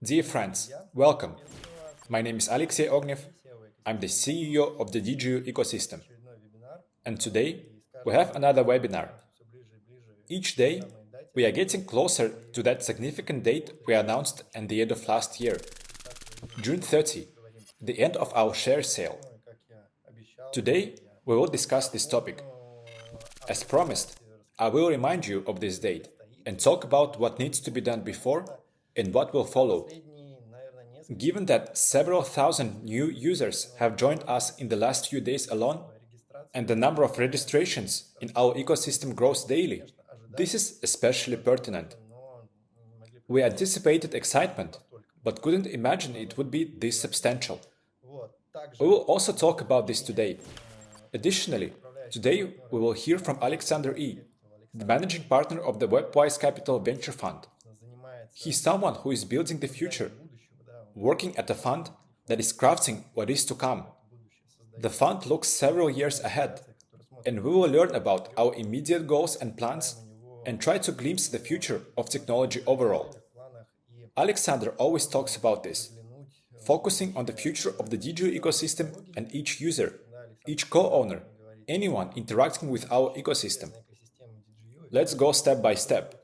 Dear friends, welcome. My name is Alexey Ognev. I'm the CEO of the DigiU ecosystem. And today, we have another webinar. Each day, we are getting closer to that significant date we announced at the end of last year, June 30, the end of our share sale. Today, we will discuss this topic. As promised, I will remind you of this date and talk about what needs to be done before and what will follow. Given that several thousand new users have joined us in the last few days alone, and the number of registrations in our ecosystem grows daily, this is especially pertinent. We anticipated excitement, but couldn't imagine it would be this substantial. We will also talk about this today. Additionally, today we will hear from Alexander E., the managing partner of the WebWise Capital Venture Fund. He's someone who is building the future, working at a fund that is crafting what is to come. The fund looks several years ahead, and we will learn about our immediate goals and plans and try to glimpse the future of technology overall. Alexander always talks about this, focusing on the future of the DigiU ecosystem and each user, each co-owner, anyone interacting with our ecosystem. Let's go step by step.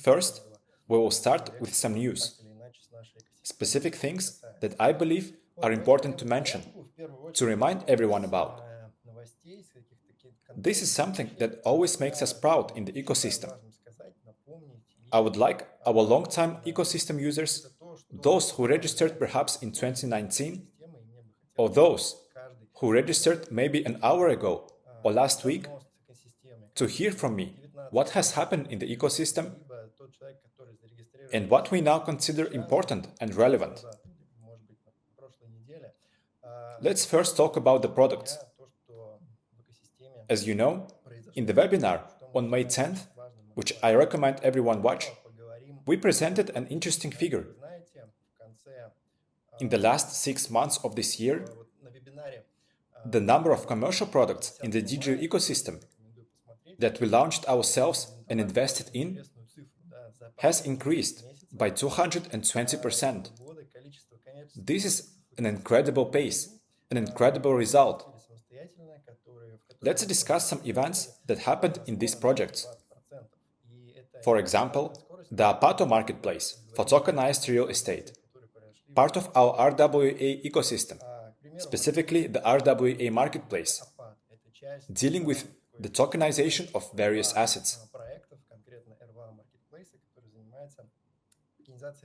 First, we will start with some news, specific things that I believe are important to mention, to remind everyone about. This is something that always makes us proud in the ecosystem. I would like our long-time ecosystem users, those who registered perhaps in 2019, or those who registered maybe an hour ago or last week, to hear from me what has happened in the ecosystem and what we now consider important and relevant. Let's first talk about the products. As you know, in the webinar on May 10th, which I recommend everyone watch, we presented an interesting figure. In the last 6 months of this year, the number of commercial products in the DigiU ecosystem that we launched ourselves and invested in has increased by 220%. This is an incredible pace, an incredible result. Let's discuss some events that happened in these projects. For example, the Apato marketplace for tokenized real estate, part of our RWA ecosystem, specifically the RWA marketplace, dealing with the tokenization of various assets.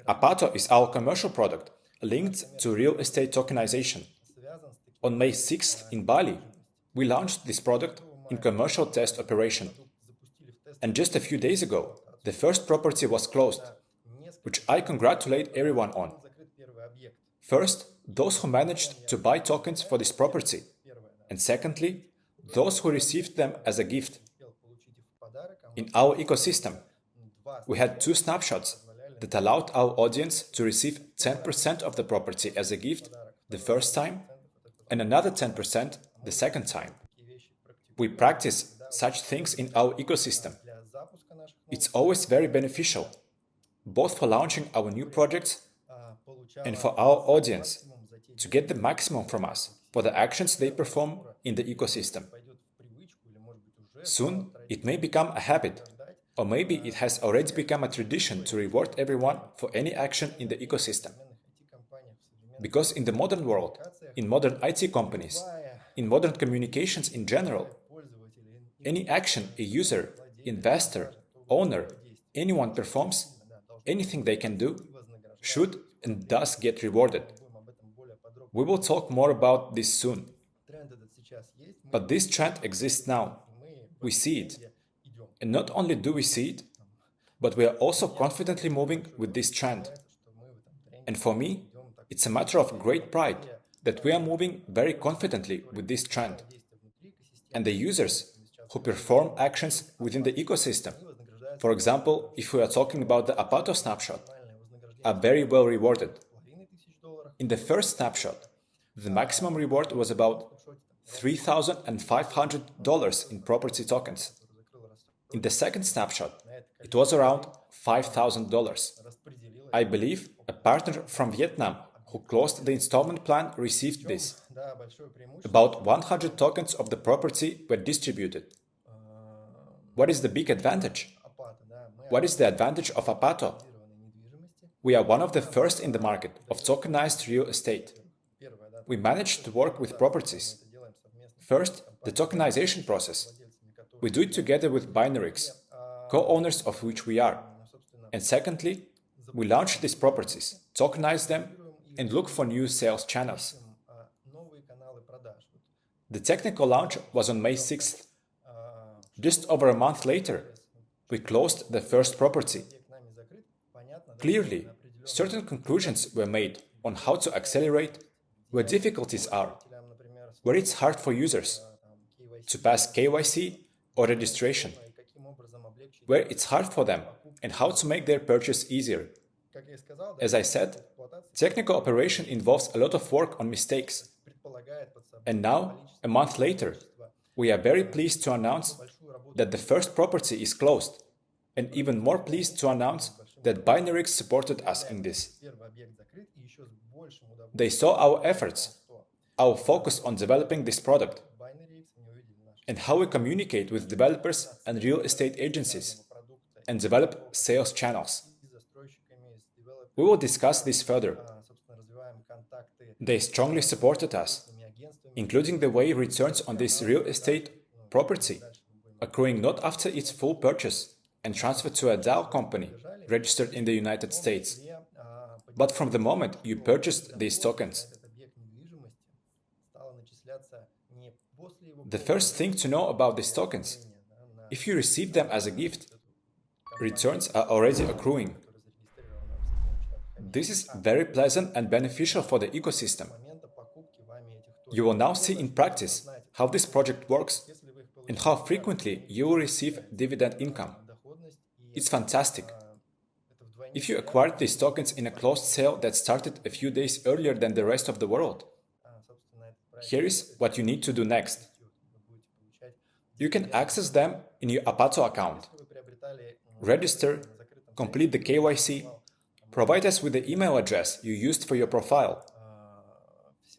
Apato is our commercial product linked to real estate tokenization. On May 6th in Bali, we launched this product in commercial test operation. And just a few days ago, the first property was closed, which I congratulate everyone on. First, those who managed to buy tokens for this property, and secondly, those who received them as a gift. In our ecosystem, we had 2 snapshots that allowed our audience to receive 10% of the property as a gift the first time and another 10% the second time. We practice such things in our ecosystem. It's always very beneficial, both for launching our new projects and for our audience, to get the maximum from us for the actions they perform in the ecosystem. Soon, it may become a habit, or maybe it has already become a tradition to reward everyone for any action in the ecosystem. Because in the modern world, in modern IT companies, in modern communications in general, any action a user, investor, owner, anyone performs, anything they can do, should and does get rewarded. We will talk more about this soon. But this trend exists now. We see it. And not only do we see it, but we are also confidently moving with this trend. And for me, it's a matter of great pride that we are moving very confidently with this trend. And the users who perform actions within the ecosystem, for example, if we are talking about the Apato snapshot, are very well rewarded. In the first snapshot, the maximum reward was about $3,500 in property tokens. In the second snapshot, it was around $5,000. I believe a partner from Vietnam who closed the installment plan received this. About 100 tokens of the property were distributed. What is the big advantage? What is the advantage of Apato? We are one of the first in the market of tokenized real estate. We managed to work with properties. First, the tokenization process. We do it together with Binaries, co-owners of which we are. And secondly, we launch these properties, tokenize them, and look for new sales channels. The technical launch was on May 6th. Just over a month later, we closed the first property. Clearly, certain conclusions were made on how to accelerate, where difficulties are, where it's hard for users to pass KYC or registration, where it's hard for them and how to make their purchase easier. As I said, technical operation involves a lot of work on mistakes. And now, a month later, we are very pleased to announce that the first property is closed, and even more pleased to announce that Binaries supported us in this. They saw our efforts, our focus on developing this product, and how we communicate with developers and real estate agencies, and develop sales channels. We will discuss this further. They strongly supported us, including the way returns on this real estate property, accruing not after its full purchase and transfer to a DAO company registered in the United States, but from the moment you purchased these tokens. The first thing to know about these tokens: if you receive them as a gift, returns are already accruing. This is very pleasant and beneficial for the ecosystem. You will now see in practice how this project works and how frequently you will receive dividend income. It's fantastic. If you acquired these tokens in a closed sale that started a few days earlier than the rest of the world, here is what you need to do next. You can access them in your Apato account. Register, complete the KYC, provide us with the email address you used for your profile,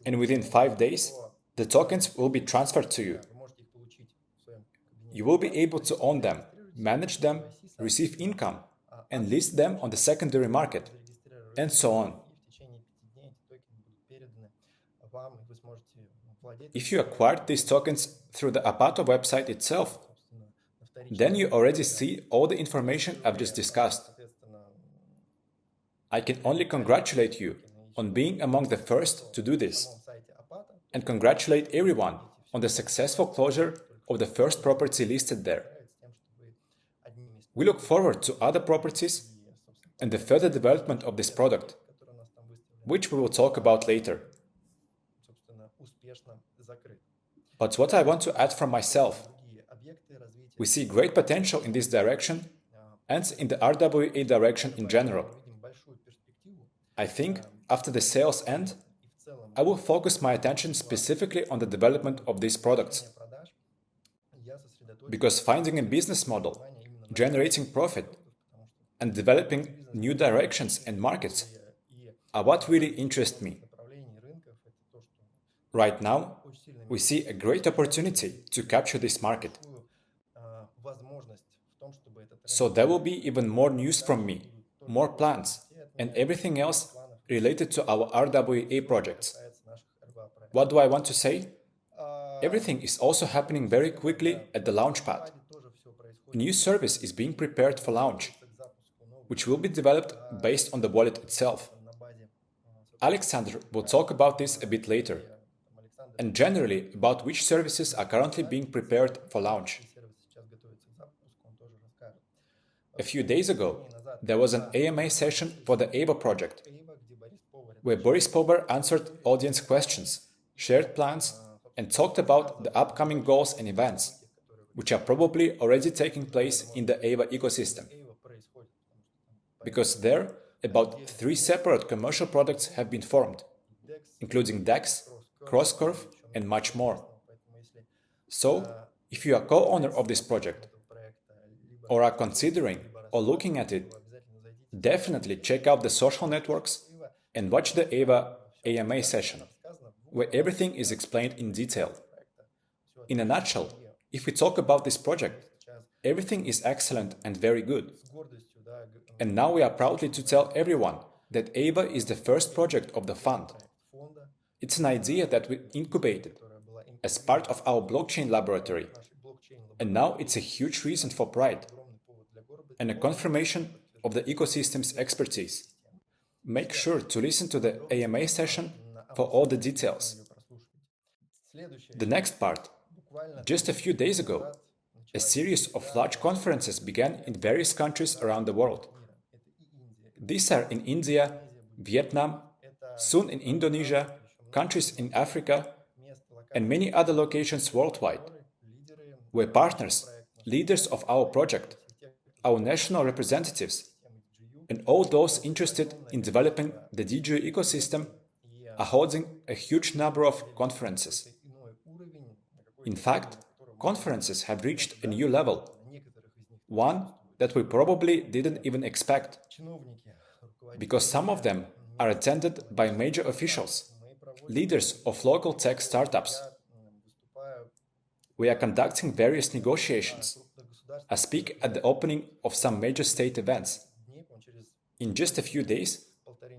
and within 5 days, the tokens will be transferred to you. You will be able to own them, manage them, receive income, and list them on the secondary market, and so on. If you acquired these tokens through the Apato website itself, then you already see all the information I've just discussed. I can only congratulate you on being among the first to do this, and congratulate everyone on the successful closure of the first property listed there. We look forward to other properties and the further development of this product, which we will talk about later. But what I want to add from myself: we see great potential in this direction and in the RWA direction in general. I think after the sales end, I will focus my attention specifically on the development of these products. Because finding a business model, generating profit, and developing new directions and markets are what really interest me. Right now, we see a great opportunity to capture this market. So there will be even more news from me, more plans, and everything else related to our RWA projects. What do I want to say? Everything is also happening very quickly at the launchpad. A new service is being prepared for launch, which will be developed based on the wallet itself. Alexander will talk about this a bit later, and generally about which services are currently being prepared for launch. A few days ago, there was an AMA session for the AVA project, where Boris Pober answered audience questions, shared plans, and talked about the upcoming goals and events, which are probably already taking place in the AVA ecosystem. Because there, about 3 separate commercial products have been formed, including DEX, CrossCurve, and much more. So, if you are co-owner of this project, or are considering or looking at it, Definitely check out the social networks and watch the EVA AMA session, where everything is explained in detail. In a nutshell, if we talk about this project, everything is excellent and very good. And now we are proudly to tell everyone that EVA is the first project of the fund. It's an idea that we incubated as part of our blockchain laboratory, and now it's a huge reason for pride and a confirmation of the ecosystem's expertise. Make sure to listen to the AMA session for all the details. The next part. Just a few days ago, a series of large conferences began in various countries around the world. These are in India, Vietnam, soon in Indonesia, countries in Africa, and many other locations worldwide, where partners, leaders of our project, our national representatives, and all those interested in developing the DigiU ecosystem are holding a huge number of conferences. In fact, conferences have reached a new level, one that we probably didn't even expect, because some of them are attended by major officials, leaders of local tech startups. We are conducting various negotiations. I speak at the opening of some major state events. In just a few days,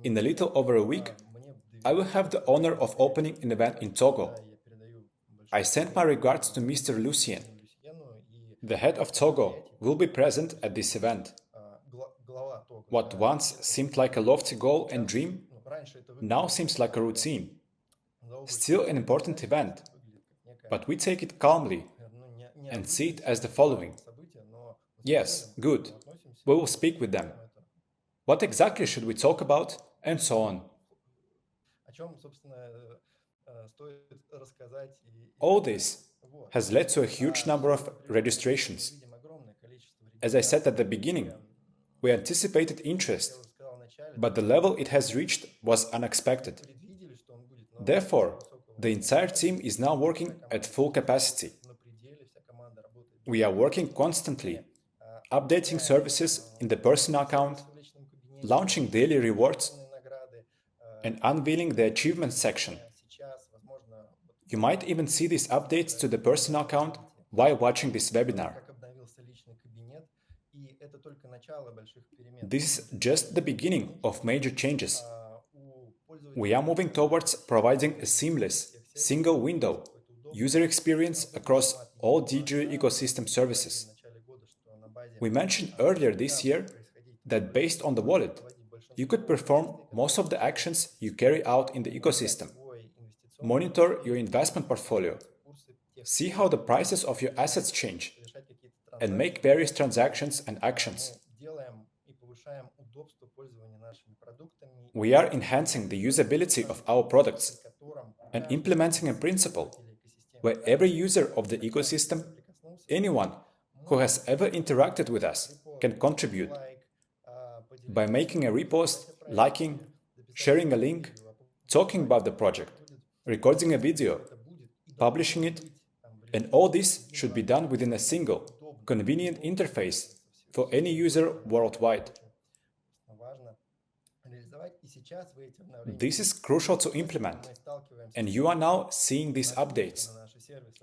in a little over a week, I will have the honor of opening an event in Togo. I send my regards to Mr. Lucien. The head of Togo will be present at this event. What once seemed like a lofty goal and dream, now seems like a routine. Still an important event, but we take it calmly and see it as the following. Yes, good. We will speak with them. What exactly should we talk about? And so on. All this has led to a huge number of registrations. As I said at the beginning, we anticipated interest, but the level it has reached was unexpected. Therefore, the entire team is now working at full capacity. We are working constantly, updating services in the personal account, launching daily rewards, and unveiling the achievements section. You might even see these updates to the personal account while watching this webinar. This is just the beginning of major changes. We are moving towards providing a seamless, single window user experience across all DigiU ecosystem services. We mentioned earlier this year that based on the wallet, you could perform most of the actions you carry out in the ecosystem. Monitor your investment portfolio, see how the prices of your assets change, and make various transactions and actions. We are enhancing the usability of our products and implementing a principle where every user of the ecosystem, anyone who has ever interacted with us, can contribute by making a repost, liking, sharing a link, talking about the project, recording a video, publishing it, and all this should be done within a single, convenient interface for any user worldwide. This is crucial to implement, and you are now seeing these updates.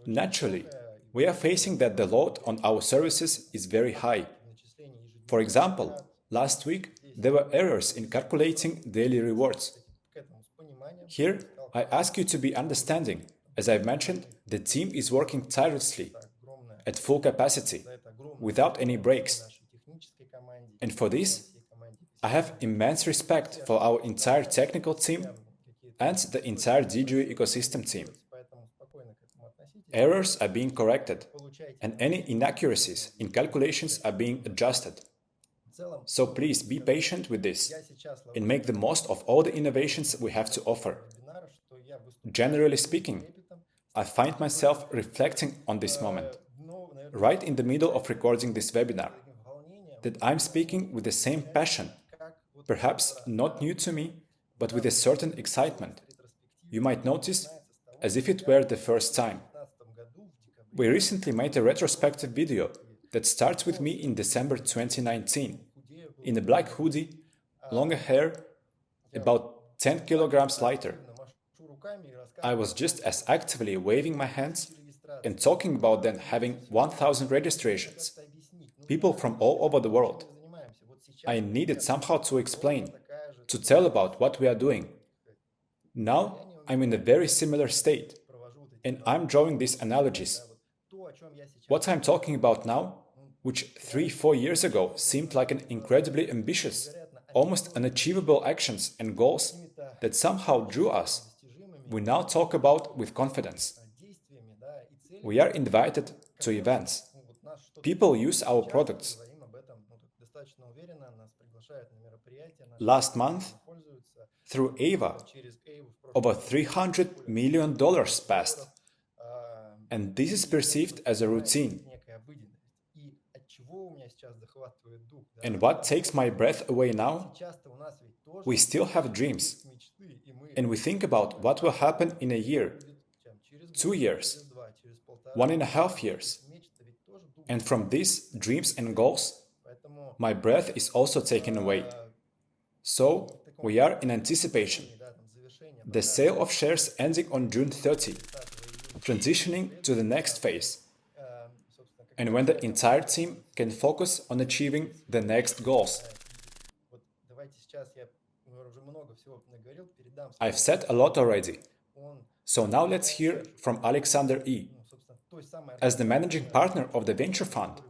Naturally, we are facing that the load on our services is very high. For example, last week there were errors in calculating daily rewards. Here, I ask you to be understanding. As I've mentioned, the team is working tirelessly, at full capacity, without any breaks. And for this, I have immense respect for our entire technical team and the entire DigiU ecosystem team. Errors are being corrected, and any inaccuracies in calculations are being adjusted. So please be patient with this and make the most of all the innovations we have to offer. Generally speaking, I find myself reflecting on this moment, right in the middle of recording this webinar, that I'm speaking with the same passion, perhaps not new to me, but with a certain excitement. You might notice as if it were the first time. We recently made a retrospective video that starts with me in December 2019. in a black hoodie, longer hair, about 10 kilograms lighter. I was just as actively waving my hands and talking about them having 1,000 registrations, people from all over the world. I needed somehow to explain, to tell about what we are doing. Now I'm in a very similar state, and I'm drawing these analogies. What I'm talking about now, which 3-4 years ago seemed like an incredibly ambitious, almost unachievable actions and goals that somehow drew us, we now talk about with confidence. We are invited to events. People use our products. Last month, through Ava, over $300 million passed. And this is perceived as a routine. And what takes my breath away now? We still have dreams. And we think about what will happen in a year, 2 years, 1.5 years. And from these dreams and goals, my breath is also taken away. So, we are in anticipation. The sale of shares ending on June 30, transitioning to the next phase. And when the entire team can focus on achieving the next goals. I've said a lot already. So now let's hear from Alexander E. As the managing partner of the venture fund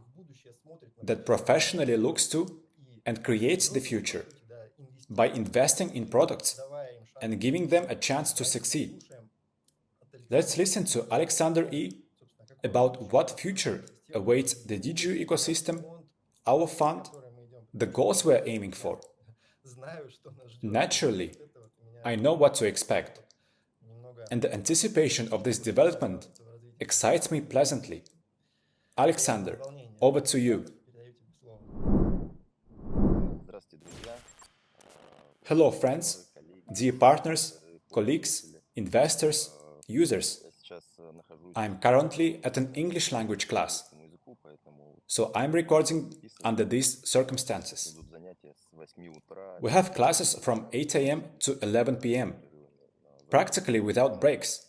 that professionally looks to and creates the future by investing in products and giving them a chance to succeed. Let's listen to Alexander E. about what future awaits the DigiU ecosystem, our fund, the goals we are aiming for. Naturally, I know what to expect, and the anticipation of this development excites me pleasantly. Alexander, over to you. Hello, friends, dear partners, colleagues, investors, users. I'm currently at an English language class, so I'm recording under these circumstances. We have classes from 8 a.m. to 11 p.m., practically without breaks,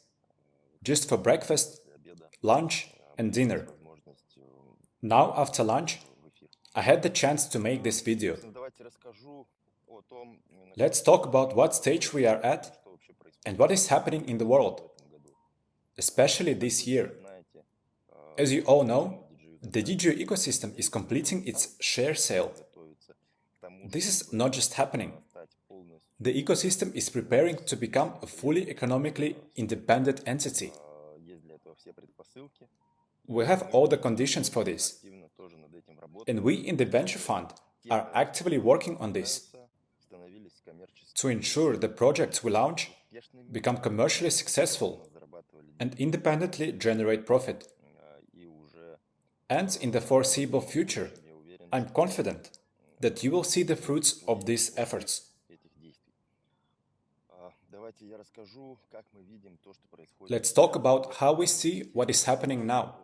just for breakfast, lunch and dinner. Now, after lunch, I had the chance to make this video. Let's talk about what stage we are at and what is happening in the world, especially this year. As you all know, the DigiU ecosystem is completing its share sale. This is not just happening. The ecosystem is preparing to become a fully economically independent entity. We have all the conditions for this. And we in the venture fund are actively working on this to ensure the projects we launch become commercially successful and independently generate profit. And in the foreseeable future, I'm confident that you will see the fruits of these efforts. Let's talk about how we see what is happening now.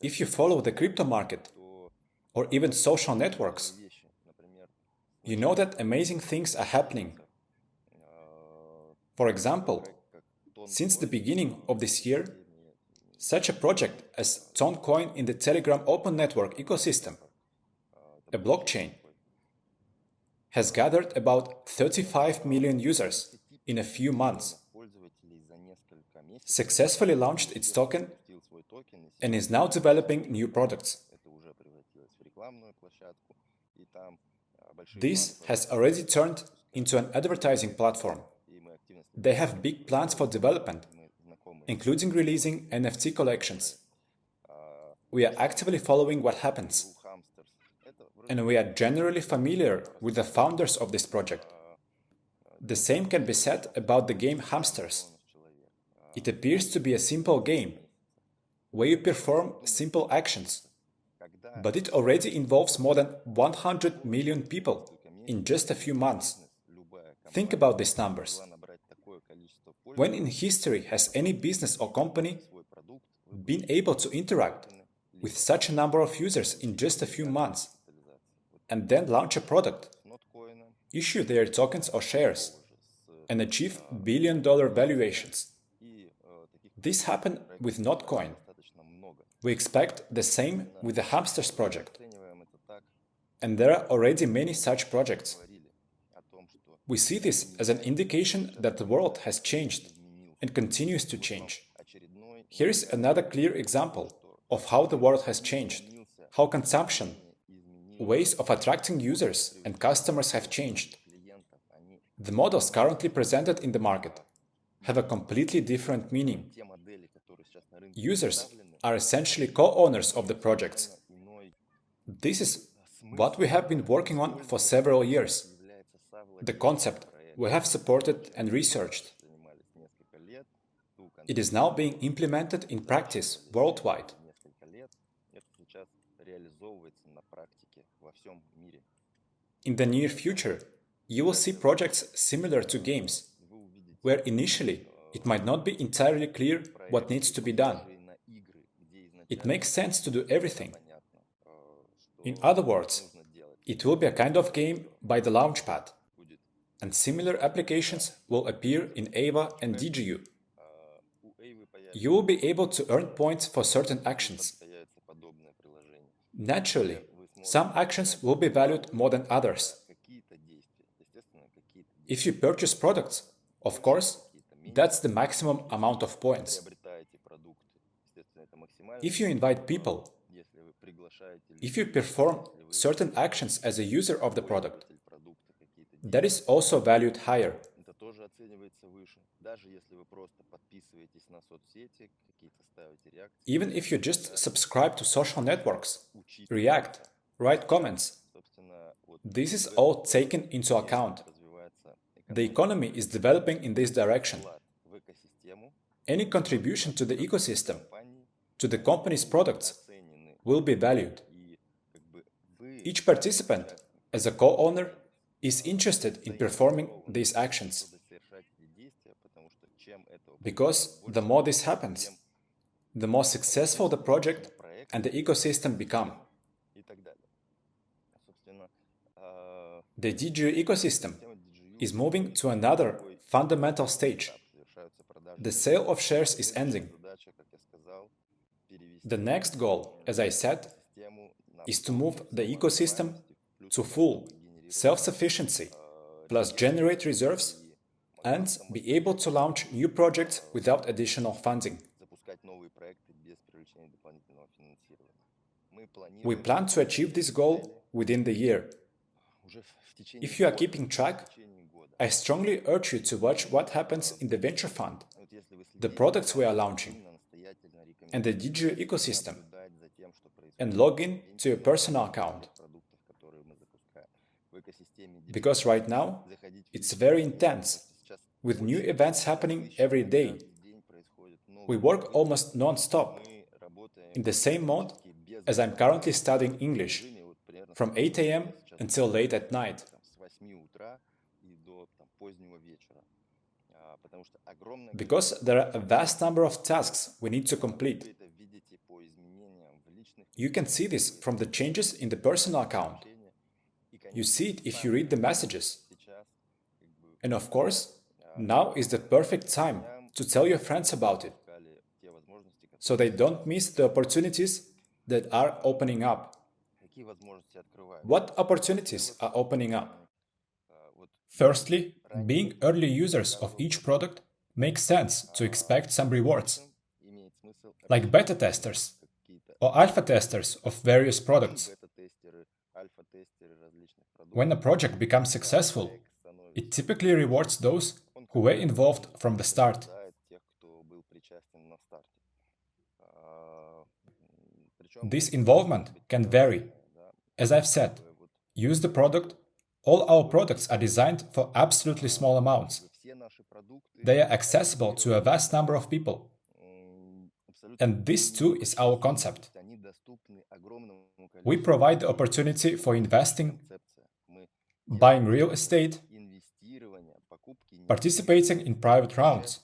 If you follow the crypto market or even social networks, you know that amazing things are happening. For example, since the beginning of this year, such a project as Toncoin in the Telegram Open Network ecosystem, a blockchain, has gathered about 35 million users in a few months, successfully launched its token, and is now developing new products. This has already turned into an advertising platform. They have big plans for development, including releasing NFT collections. We are actively following what happens, and we are generally familiar with the founders of this project. The same can be said about the game Hamsters. It appears to be a simple game, where you perform simple actions, but it already involves more than 100 million people in just a few months. Think about these numbers. When in history has any business or company been able to interact with such a number of users in just a few months and then launch a product, issue their tokens or shares, and achieve billion-dollar valuations. This happened with Notcoin. We expect the same with the Hamsters project. And there are already many such projects. We see this as an indication that the world has changed and continues to change. Here is another clear example of how the world has changed, how consumption, ways of attracting users and customers have changed. The models currently presented in the market have a completely different meaning. Users are essentially co-owners of the projects. This is what we have been working on for several years. The concept we have supported and researched. It is now being implemented in practice worldwide. In the near future, you will see projects similar to games, where initially it might not be entirely clear what needs to be done. It makes sense to do everything. In other words, it will be a kind of game by the launchpad, and similar applications will appear in Ava and DigiU. You will be able to earn points for certain actions. Naturally, some actions will be valued more than others. If you purchase products, of course, that's the maximum amount of points. If you invite people, if you perform certain actions as a user of the product, that is also valued higher. Even if you just subscribe to social networks, react, write comments, this is all taken into account. The economy is developing in this direction. Any contribution to the ecosystem, to the company's products, will be valued. Each participant, as a co-owner, is interested in performing these actions. Because the more this happens, the more successful the project and the ecosystem become. The DigiU ecosystem is moving to another fundamental stage. The sale of shares is ending. The next goal, as I said, is to move the ecosystem to full self-sufficiency, plus generate reserves and be able to launch new projects without additional funding. We plan to achieve this goal within the year. If you are keeping track, I strongly urge you to watch what happens in the venture fund, the products we are launching, and the DigiU ecosystem, and log in to your personal account. Because right now, it's very intense, with new events happening every day. We work almost non-stop, in the same mode as I'm currently studying English, from 8 a.m. until late at night. Because there are a vast number of tasks we need to complete. You can see this from the changes in the personal account. You see it if you read the messages. And of course, now is the perfect time to tell your friends about it, so they don't miss the opportunities that are opening up. What opportunities are opening up? Firstly, being early users of each product makes sense to expect some rewards, like beta testers or alpha testers of various products. When a project becomes successful, it typically rewards those who were involved from the start. This involvement can vary. As I've said, use the product. All our products are designed for absolutely small amounts. They are accessible to a vast number of people. And this too is our concept. We provide the opportunity for investing, buying real estate, participating in private rounds.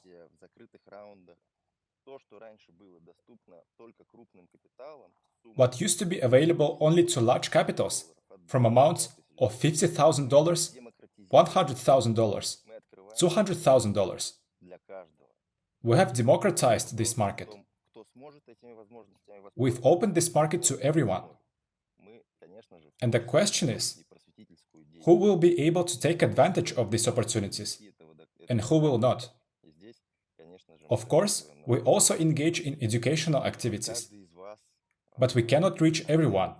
What used to be available only to large capitals, from amounts of $50,000, $100,000, $200,000. We have democratized this market. We've opened this market to everyone. And the question is, who will be able to take advantage of these opportunities and who will not? Of course, we also engage in educational activities, but we cannot reach everyone.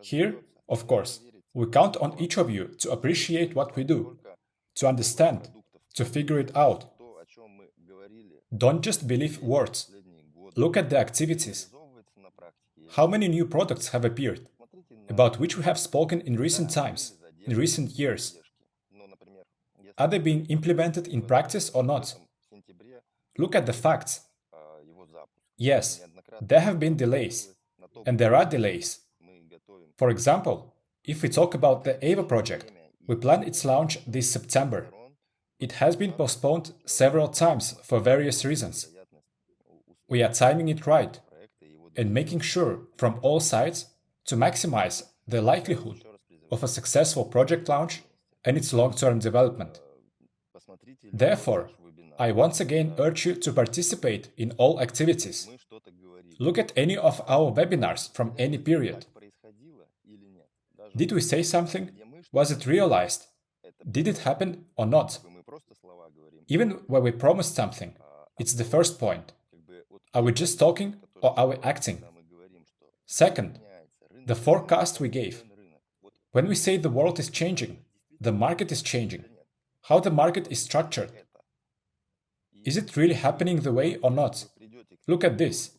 Here, of course, we count on each of you to appreciate what we do, to understand, to figure it out. Don't just believe words. Look at the activities. How many new products have appeared, about which we have spoken in recent times, in recent years? Are they being implemented in practice or not? Look at the facts. Yes, there have been delays, and there are delays. For example, if we talk about the AVA project, we plan its launch this September. It has been postponed several times for various reasons. We are timing it right and making sure from all sides to maximize the likelihood of a successful project launch and its long-term development. Therefore, I once again urge you to participate in all activities. Look at any of our webinars from any period. Did we say something? Was it realized? Did it happen or not? Even when we promised something, it's the first point. Are we just talking or are we acting? Second, the forecast we gave. When we say the world is changing, the market is changing, how the market is structured. Is it really happening the way or not? Look at this.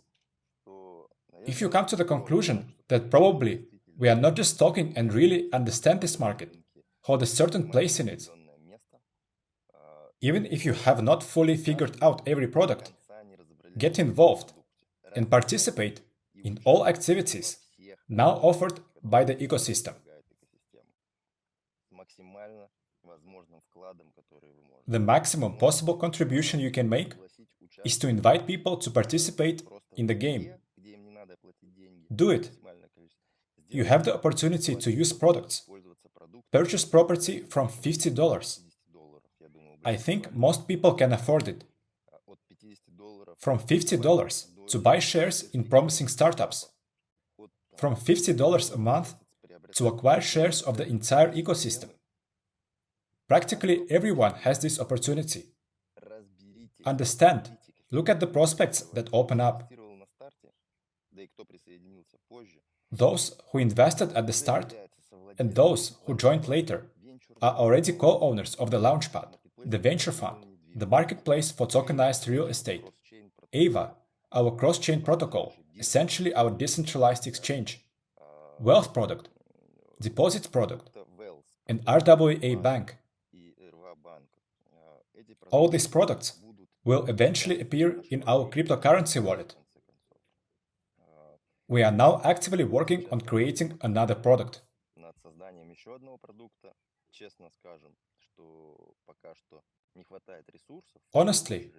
If you come to the conclusion that probably we are not just talking and really understand this market, hold a certain place in it, even if you have not fully figured out every product, get involved and participate in all activities now offered by the ecosystem. The maximum possible contribution you can make is to invite people to participate in the game. Do it. You have the opportunity to use products. Purchase property from $50. I think most people can afford it. From $50 to buy shares in promising startups. From $50 a month to acquire shares of the entire ecosystem. Practically everyone has this opportunity. Understand, look at the prospects that open up. Those who invested at the start and those who joined later are already co-owners of the Launchpad, the venture fund, the marketplace for tokenized real estate, AVA, our cross-chain protocol, essentially our decentralized exchange, wealth product, deposit product, and RWA bank. All these products will eventually appear in our cryptocurrency wallet. We are now actively working on creating another product. Honestly,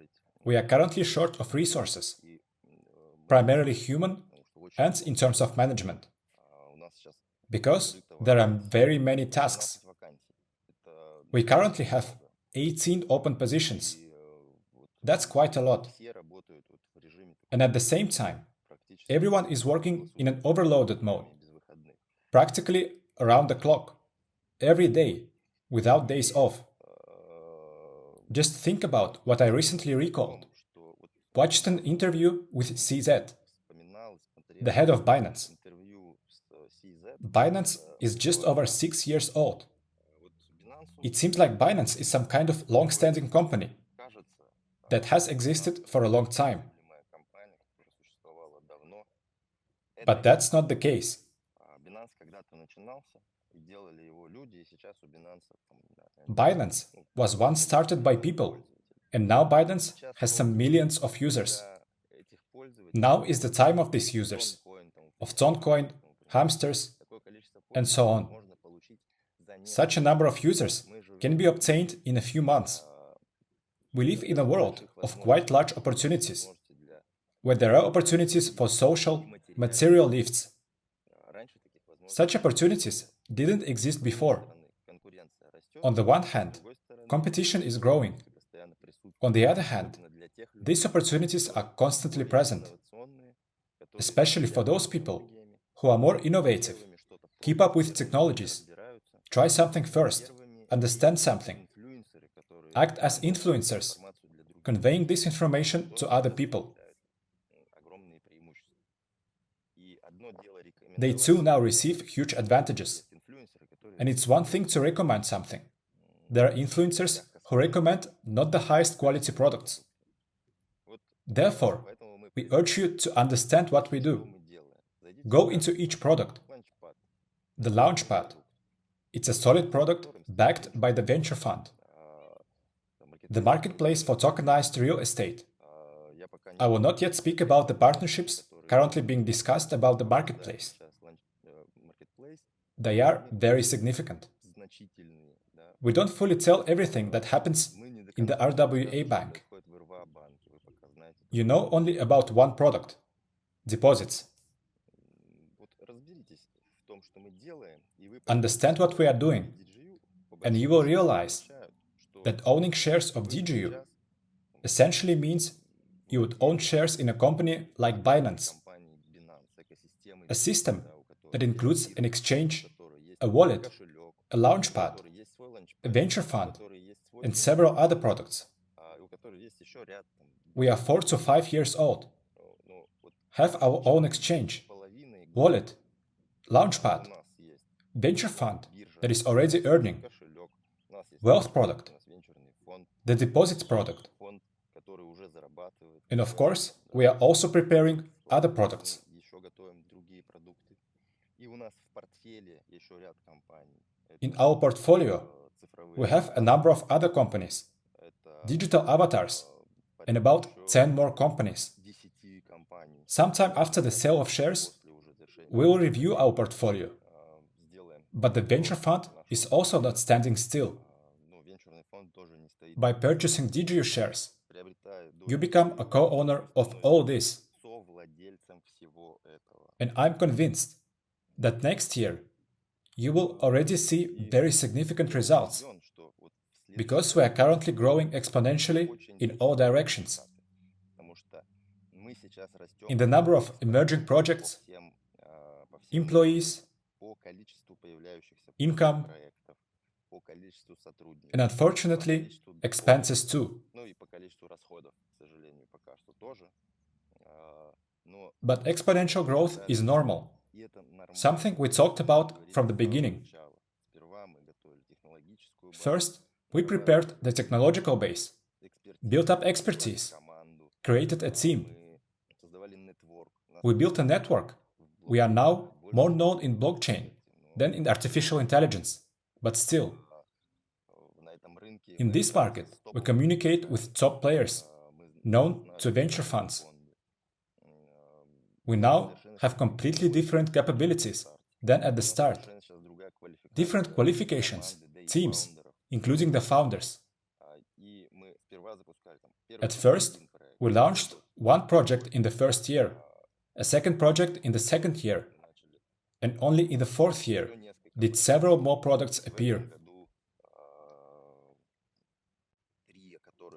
we are currently short of resources, primarily human and in terms of management, because there are very many tasks. We currently have 18 open positions. That's quite a lot. And at the same time, everyone is working in an overloaded mode, practically around the clock, every day, without days off. Just think about what I recently recalled. Watched an interview with CZ, the head of Binance. Binance is just over 6 years old. It seems like Binance is some kind of long-standing company that has existed for a long time. But that's not the case. Binance was once started by people, and now Binance has some millions of users. Now is the time of these users, of Toncoin, hamsters, and so on. Such a number of users can be obtained in a few months. We live in a world of quite large opportunities, where there are opportunities for social, material lifts. Such opportunities didn't exist before. On the one hand, competition is growing. On the other hand, these opportunities are constantly present, especially for those people who are more innovative, keep up with technologies, try something first, understand something, act as influencers, conveying this information to other people. They too now receive huge advantages. And it's one thing to recommend something. There are influencers who recommend not the highest quality products. Therefore, we urge you to understand what we do. Go into each product. The Launchpad. It's a solid product backed by the venture fund. The marketplace for tokenized real estate. I will not yet speak about the partnerships currently being discussed about the marketplace. They are very significant. We don't fully tell everything that happens in the RWA bank. You know only about one product, deposits. Understand what we are doing, and you will realize that owning shares of DigiU essentially means you would own shares in a company like Binance, a system that includes an exchange, a wallet, a launchpad, a venture fund, and several other products. We are 4 to 5 years old, have our own exchange, wallet, launchpad, venture fund that is already earning, wealth product, the deposits product. And of course, we are also preparing other products. In our portfolio, we have a number of other companies, digital avatars, and about 10 more companies. Sometime after the sale of shares, we will review our portfolio. But the venture fund is also not standing still. By purchasing DigiU shares, you become a co-owner of all this. And I'm convinced that next year you will already see very significant results, because we are currently growing exponentially in all directions. In the number of emerging projects, employees, income, and unfortunately, expenses too. But exponential growth is normal, something we talked about from the beginning. First, we prepared the technological base, built up expertise, created a team. We built a network. We are now more known in blockchain than in artificial intelligence, but still. In this market, we communicate with top players, known to venture funds. We now have completely different capabilities than at the start. Different qualifications, teams, including the founders. At first, we launched one project in the first year, a second project in the second year, and only in the fourth year did several more products appear.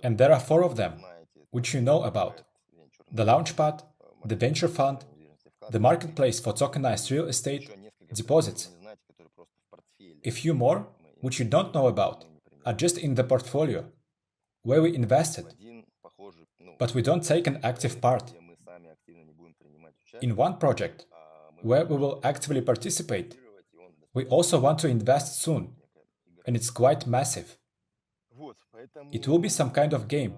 And there are 4 of them, which you know about: the Launchpad, the Venture Fund, the Marketplace for Tokenized Real Estate, deposits. A few more, which you don't know about, are just in the portfolio, where we invested, but we don't take an active part. In one project, where we will actively participate, we also want to invest soon, and it's quite massive. It will be some kind of game.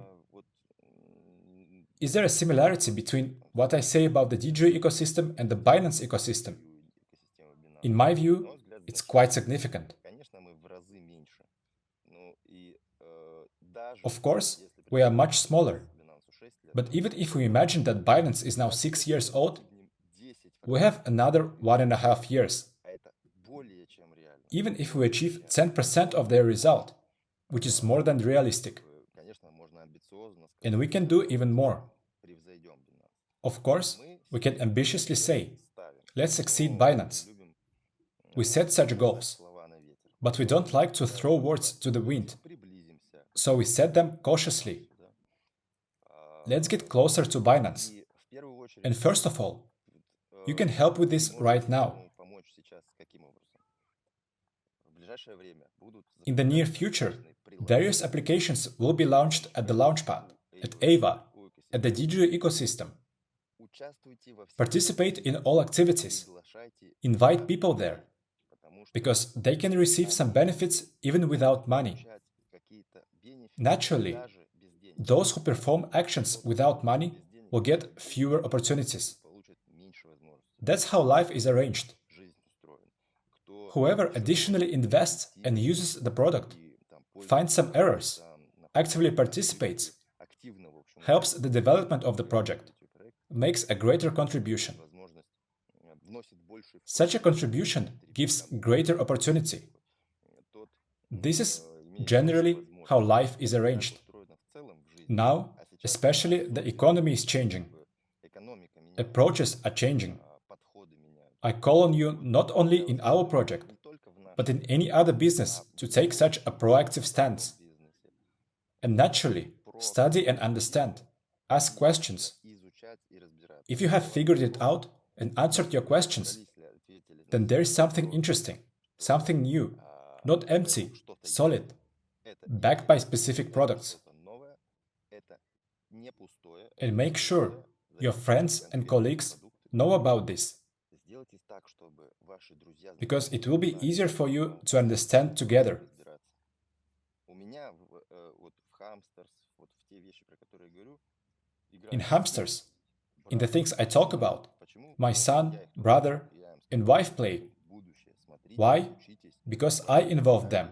Is there a similarity between what I say about the DigiU ecosystem and the Binance ecosystem? In my view, it's quite significant. Of course, we are much smaller. But even if we imagine that Binance is now 6 years old, we have another 1.5 years. Even if we achieve 10% of their result, which is more than realistic. And we can do even more. Of course, we can ambitiously say, let's exceed Binance. We set such goals, but we don't like to throw words to the wind, so we set them cautiously. Let's get closer to Binance. And first of all, you can help with this right now. In the near future, various applications will be launched at the Launchpad, at Ava, at the DigiU ecosystem. Participate in all activities. Invite people there, because they can receive some benefits even without money. Naturally, those who perform actions without money will get fewer opportunities. That's how life is arranged. Whoever additionally invests and uses the product, finds some errors, actively participates, helps the development of the project, makes a greater contribution. Such a contribution gives greater opportunity. This is generally how life is arranged. Now, especially, the economy is changing. Approaches are changing. I call on you not only in our project, but in any other business to take such a proactive stance. And naturally, study and understand. Ask questions. If you have figured it out and answered your questions, then there is something interesting, something new, not empty, solid, backed by specific products. And make sure your friends and colleagues know about this, because it will be easier for you to understand together. In hamsters, in the things I talk about, my son, brother, and wife play. Why? Because I involved them.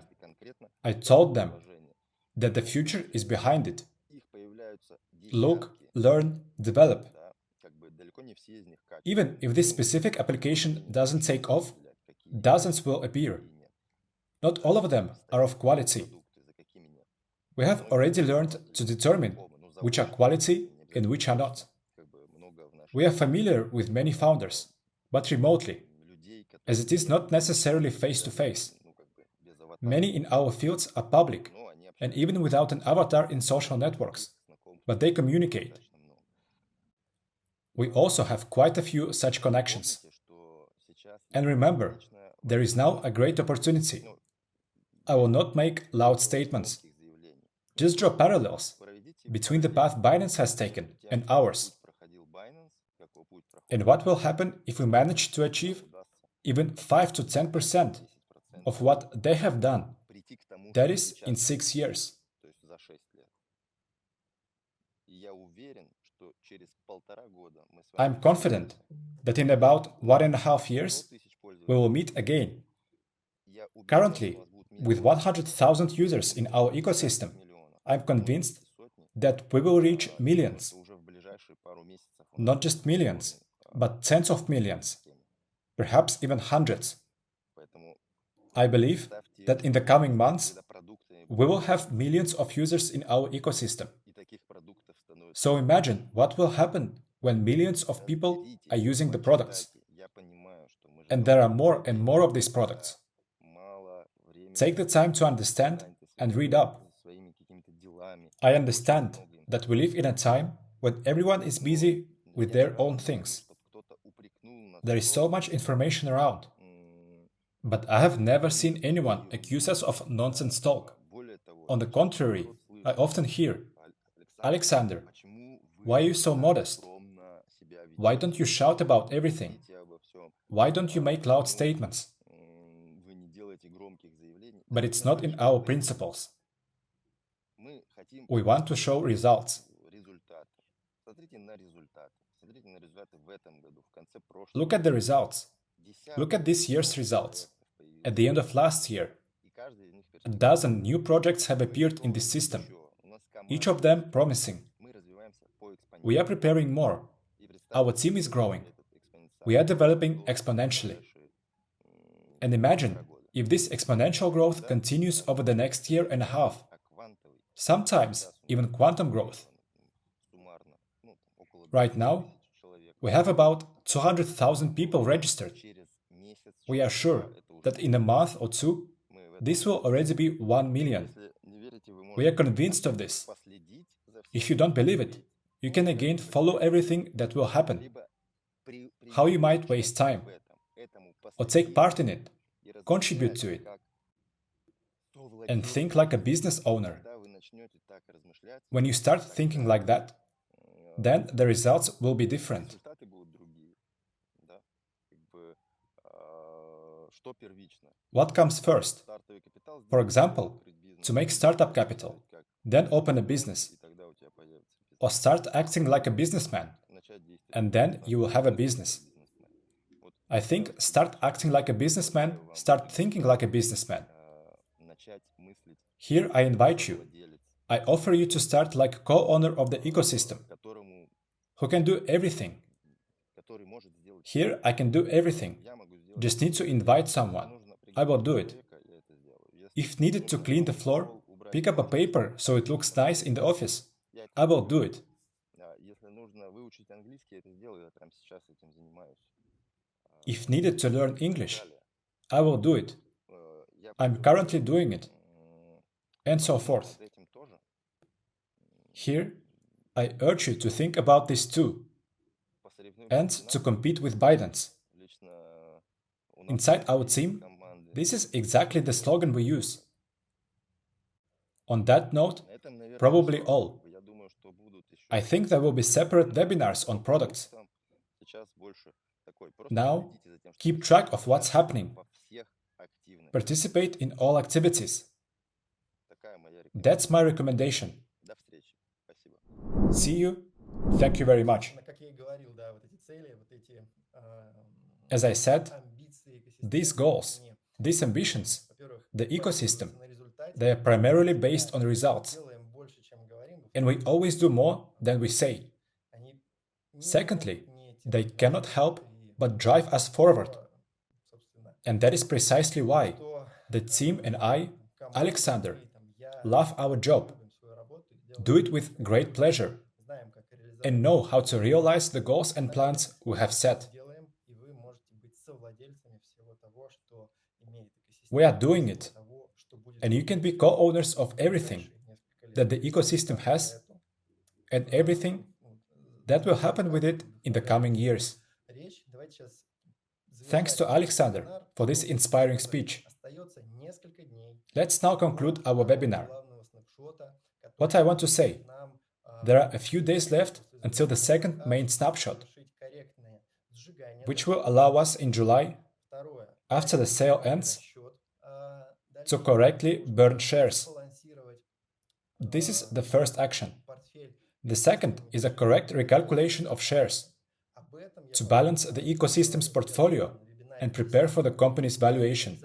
I told them that the future is behind it. Look, learn, develop. Even if this specific application doesn't take off, dozens will appear. Not all of them are of quality. We have already learned to determine which are quality and which are not. We are familiar with many founders, but remotely, as it is not necessarily face-to-face. Many in our fields are public, and even without an avatar in social networks, but they communicate. We also have quite a few such connections. And remember, there is now a great opportunity. I will not make loud statements. Just draw parallels between the path Binance has taken and ours. And what will happen if we manage to achieve even 5 to 10% of what they have done? That is, in 6 years. I'm confident that in about 1.5 years, we will meet again. Currently, with 100,000 users in our ecosystem, I'm convinced that we will reach millions. Not just millions, but tens of millions, perhaps even hundreds. I believe that in the coming months, we will have millions of users in our ecosystem. So imagine what will happen when millions of people are using the products. And there are more and more of these products. Take the time to understand and read up. I understand that we live in a time when everyone is busy with their own things. There is so much information around. But I have never seen anyone accuse us of nonsense talk. On the contrary, I often hear, "Alexander, why are you so modest? Why don't you shout about everything? Why don't you make loud statements?" But it's not in our principles. We want to show results. Look at the results. Look at this year's results. At the end of last year, a dozen new projects have appeared in this system, each of them promising. We are preparing more. Our team is growing. We are developing exponentially. And imagine if this exponential growth continues over the next year and a half. Sometimes even quantum growth. Right now, we have about 200,000 people registered. We are sure that in a month or two, this will already be 1 million. We are convinced of this. If you don't believe it, you can again follow everything that will happen, how you might waste time, or take part in it, contribute to it, and think like a business owner. When you start thinking like that, then the results will be different. What comes first? For example, to make startup capital, then open a business, or start acting like a businessman, and then you will have a business. I think start acting like a businessman, start thinking like a businessman. Here I invite you. I offer you to start like co-owner of the ecosystem, who can do everything. Here I can do everything. Just need to invite someone. I will do it. If needed to clean the floor, pick up a paper so it looks nice in the office. I will do it. If needed to learn English, I will do it. I'm currently doing it. And so forth. Here, I urge you to think about this too, and to compete with ByteDance. Inside our team, this is exactly the slogan we use. On that note, probably all. I think there will be separate webinars on products. Now, keep track of what's happening. Participate in all activities. That's my recommendation. See you. Thank you very much. As I said, these goals, these ambitions, the ecosystem, they are primarily based on results. And we always do more than we say. Secondly, they cannot help but drive us forward. And that is precisely why the team and I, Alexander, love our job, do it with great pleasure, and know how to realize the goals and plans we have set. We are doing it, and you can be co-owners of everything that the ecosystem has and everything that will happen with it in the coming years. Thanks to Alexander for this inspiring speech. Let's now conclude our webinar. What I want to say, there are a few days left until the second main snapshot, which will allow us in July, after the sale ends, to correctly burn shares. This is the first action. The second is a correct recalculation of shares, to balance the ecosystem's portfolio and prepare for the company's valuation.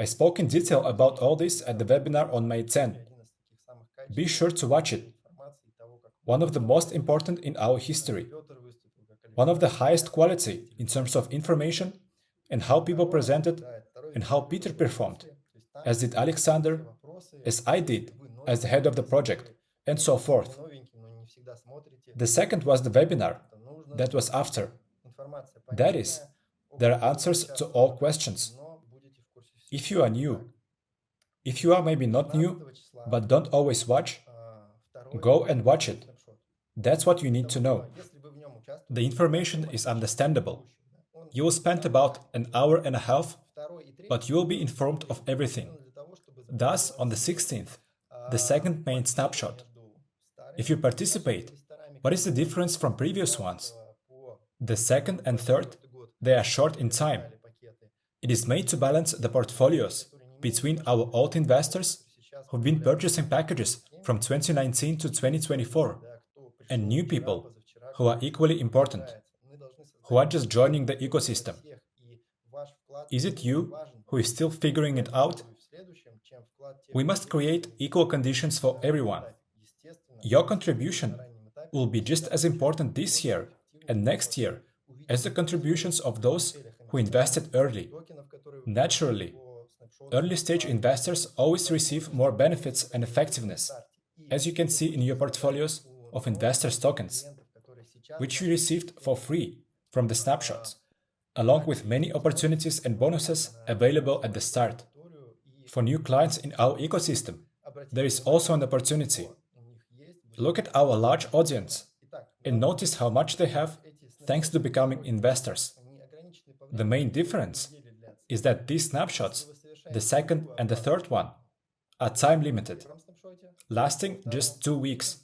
I spoke in detail about all this at the webinar on May 10. Be sure to watch it. One of the most important in our history. One of the highest quality in terms of information and how people presented and how Peter performed, as did Alexander, as I did, as the head of the project, and so forth. The second was the webinar. That was after. That is, there are answers to all questions. If you are new, if you are maybe not new, but don't always watch, go and watch it. That's what you need to know. The information is understandable. You will spend about an hour and a half, but you will be informed of everything. Thus, on the 16th, the second main snapshot. If you participate, what is the difference from previous ones? The second and third, they are short in time. It is made to balance the portfolios between our old investors who've been purchasing packages from 2019 to 2024 and new people who are equally important, who are just joining the ecosystem. Is it you who is still figuring it out? We must create equal conditions for everyone. Your contribution will be just as important this year and next year as the contributions of those who invested early. Naturally, early-stage investors always receive more benefits and effectiveness, as you can see in your portfolios of investors' tokens. which you received for free from the snapshots, along with many opportunities and bonuses available at the start. For new clients in our ecosystem, there is also an opportunity. Look at our large audience and notice how much they have thanks to becoming investors. The main difference is that these snapshots, the second and the third one, are time limited, lasting just 2 weeks.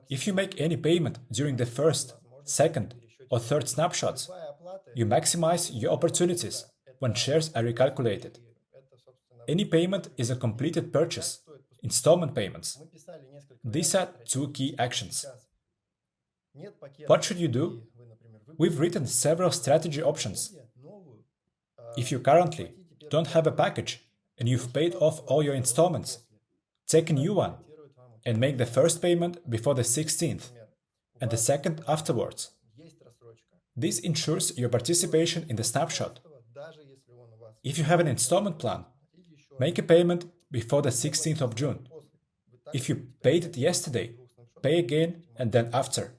If you make any payment during the first, second, or third snapshots, you maximize your opportunities when shares are recalculated. Any payment is a completed purchase, installment payments. These are 2 key actions. What should you do? We've written several strategy options. If you currently don't have a package and you've paid off all your installments, take a new one and make the first payment before the 16th and the second afterwards. This ensures your participation in the snapshot. If you have an installment plan, make a payment before the 16th of June. If you paid it yesterday, pay again and then after.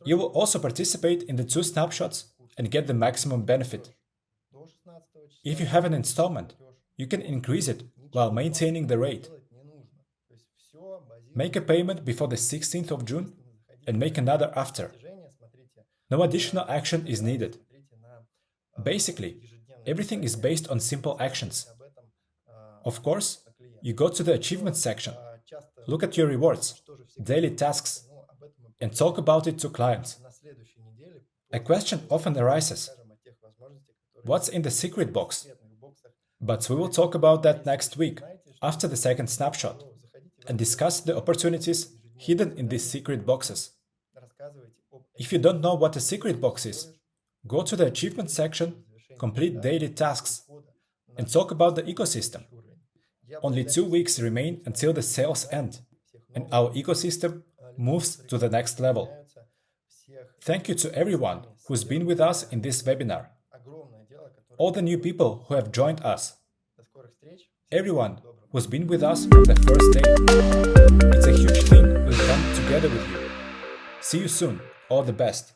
You will also participate in the 2 snapshots and get the maximum benefit. If you have an installment, you can increase it while maintaining the rate. Make a payment before the 16th of June and make another after. No additional action is needed. Basically, everything is based on simple actions. Of course, you go to the achievements section, look at your rewards, daily tasks, and talk about it to clients. A question often arises: what's in the secret box? But we will talk about that next week, after the second snapshot, and discuss the opportunities hidden in these secret boxes. If you don't know what a secret box is, go to the achievement section, complete daily tasks, and talk about the ecosystem. Only 2 weeks remain until the sales end, and our ecosystem moves to the next level. Thank you to everyone who's been with us in this webinar. All the new people who have joined us. Everyone who's been with us from the first day. It's a huge thing we've done together with you. See you soon. All the best.